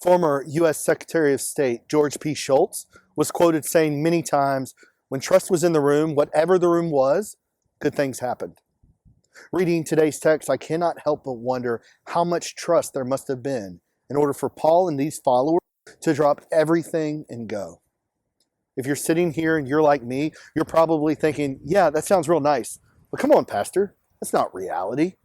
Former U.S. Secretary of State George P. Shultz was quoted saying many times, when trust was in the room, whatever the room was, good things happened. Reading today's text, I cannot help but wonder how much trust there must have been in order for Paul and these followers to drop everything and go. If you're sitting here and you're like me, you're probably thinking, yeah, that sounds real nice. But come on, Pastor, that's not reality.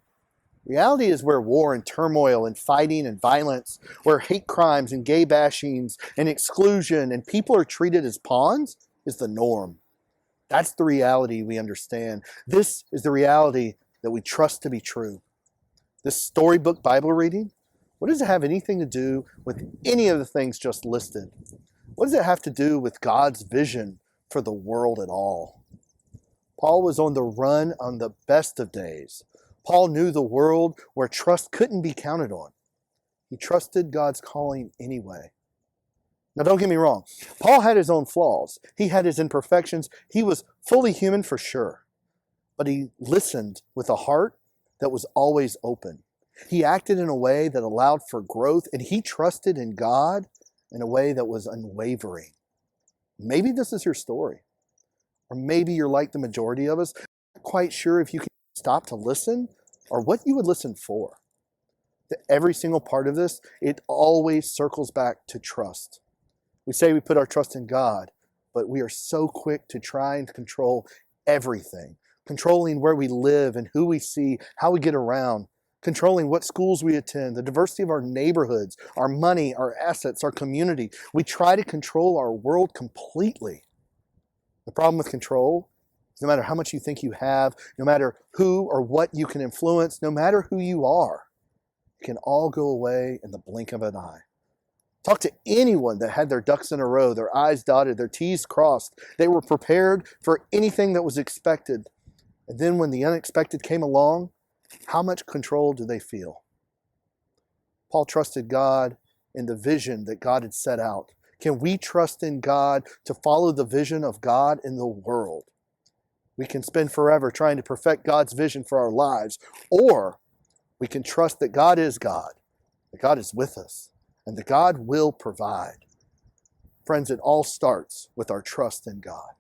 Reality is where war and turmoil and fighting and violence, where hate crimes and gay bashings and exclusion and people are treated as pawns, is the norm. That's the reality we understand. This is the reality that we trust to be true. This storybook Bible reading, what does it have anything to do with any of the things just listed? What does it have to do with God's vision for the world at all? Paul was on the run on the best of days. Paul knew the world where trust couldn't be counted on. He trusted God's calling anyway. Now, don't get me wrong. Paul had his own flaws. He had his imperfections. He was fully human for sure. But he listened with a heart that was always open. He acted in a way that allowed for growth, and he trusted in God in a way that was unwavering. Maybe this is your story. Or maybe you're like the majority of us, not quite sure if you can stop to listen or what you would listen for. Every single part of this, it always circles back to trust. We say we put our trust in God, but we are so quick to try and control everything, controlling where we live and who we see, how we get around, controlling what schools we attend, the diversity of our neighborhoods, our money, our assets, our community. We try to control our world completely. The problem with control is no matter how much you think you have, no matter who or what you can influence, no matter who you are, it can all go away in the blink of an eye. Talk to anyone that had their ducks in a row, their I's dotted, their T's crossed. They were prepared for anything that was expected. And then when the unexpected came along, how much control do they feel? Paul trusted God in the vision that God had set out. Can we trust in God to follow the vision of God in the world? We can spend forever trying to perfect God's vision for our lives, or we can trust that God is God, that God is with us, and that God will provide. Friends, it all starts with our trust in God.